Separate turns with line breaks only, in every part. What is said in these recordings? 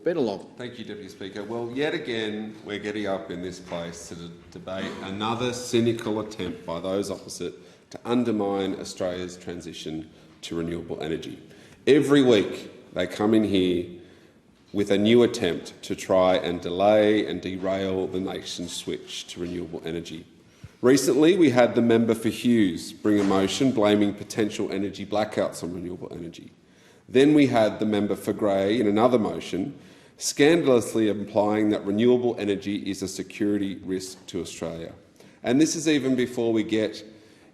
Thank you, Deputy Speaker. Well, yet again, we're getting up in this place to debate another cynical attempt by those opposite to undermine Australia's transition to renewable energy. Every week, they come in here with a new attempt to try and delay and derail the nation's switch to renewable energy. Recently, we had the member for Hughes bring a motion blaming potential energy blackouts on renewable energy. Then we had the member for Grey in another motion scandalously implying that renewable energy is a security risk to Australia. And this is even before we get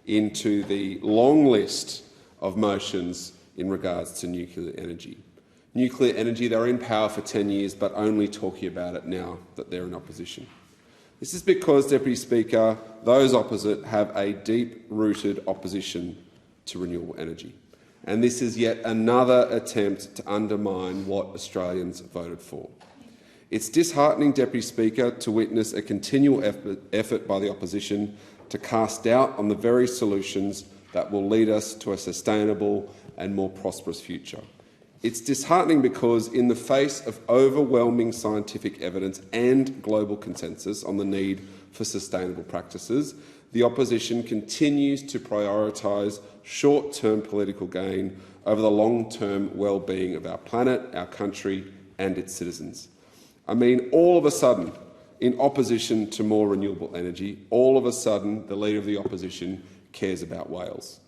into the long list of motions in regards to nuclear energy. Nuclear energy, they're in power for 10 years, but only talking about it now that they're in opposition. This is because, Deputy Speaker, those opposite have a deep-rooted opposition to renewable energy. And this is yet another attempt to undermine what Australians voted for. It's disheartening, Deputy Speaker, to witness a continual effort by the opposition to cast doubt on the very solutions that will lead us to a sustainable and more prosperous future. It's disheartening because, in the face of overwhelming scientific evidence and global consensus on the need for sustainable practices, the opposition continues to prioritise short-term political gain over the long-term well-being of our planet, our country and its citizens. I mean, all of a sudden, in opposition to more renewable energy, all of a sudden the Leader of the Opposition cares about whales.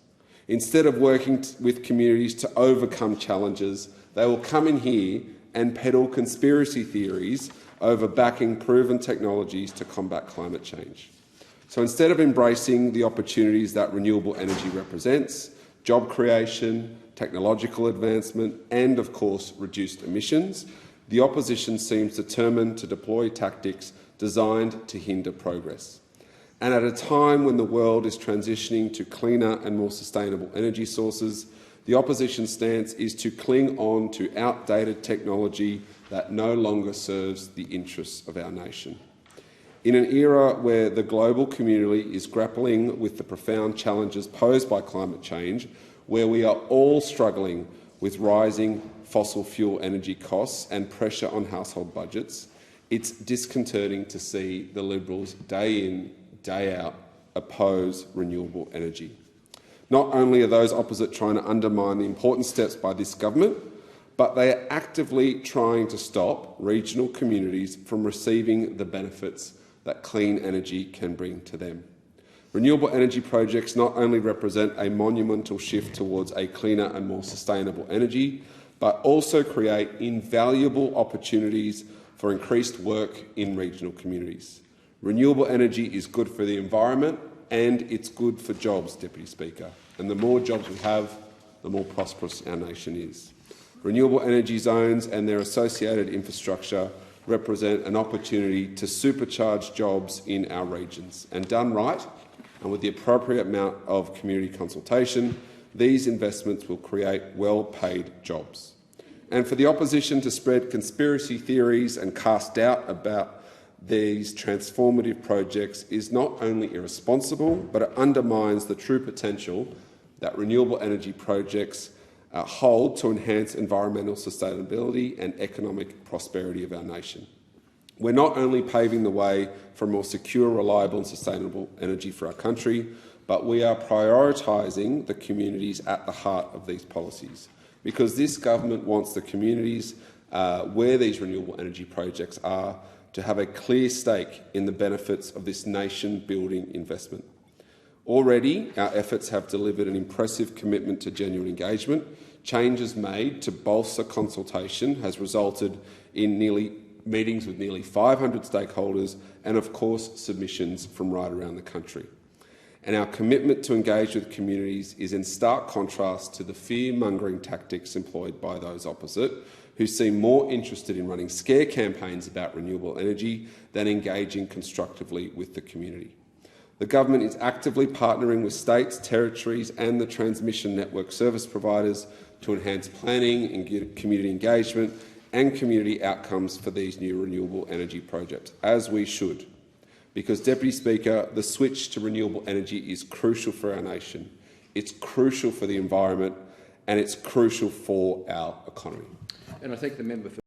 Instead of working with communities to overcome challenges, they will come in here and peddle conspiracy theories over backing proven technologies to combat climate change. So instead of embracing the opportunities that renewable energy represents, job creation, technological advancement and, of course, reduced emissions, the opposition seems determined to deploy tactics designed to hinder progress. And at a time when the world is transitioning to cleaner and more sustainable energy sources, the opposition's stance is to cling on to outdated technology that no longer serves the interests of our nation. In an era where the global community is grappling with the profound challenges posed by climate change, where we are all struggling with rising fossil fuel energy costs and pressure on household budgets, it's disconcerting to see the Liberals day in, day out oppose renewable energy. Not only are those opposite trying to undermine the important steps by this government, but they are actively trying to stop regional communities from receiving the benefits that clean energy can bring to them. Renewable energy projects not only represent a monumental shift towards a cleaner and more sustainable energy, but also create invaluable opportunities for increased work in regional communities. Renewable energy is good for the environment and it's good for jobs, Deputy Speaker. And the more jobs we have, the more prosperous our nation is. Renewable energy zones and their associated infrastructure represent an opportunity to supercharge jobs in our regions. And done right, and with the appropriate amount of community consultation, these investments will create well-paid jobs. And for the opposition to spread conspiracy theories and cast doubt about these transformative projects is not only irresponsible, but it undermines the true potential that renewable energy projects hold to enhance environmental sustainability and economic prosperity of our nation. We're not only paving the way for more secure, reliable and sustainable energy for our country, but we are prioritising the communities at the heart of these policies, because this government wants the communities where these renewable energy projects are to have a clear stake in the benefits of this nation-building investment. Already, our efforts have delivered an impressive commitment to genuine engagement. Changes made to bolster consultation has resulted in meetings with nearly 500 stakeholders and, of course, submissions from right around the country. And our commitment to engage with communities is in stark contrast to the fear-mongering tactics employed by those opposite, who seem more interested in running scare campaigns about renewable energy than engaging constructively with the community. The government is actively partnering with states, territories and the transmission network service providers to enhance planning and community engagement and community outcomes for these new renewable energy projects, as we should. Because, Deputy Speaker, the switch to renewable energy is crucial for our nation, it's crucial for the environment and it's crucial for our economy.
And I thank the member for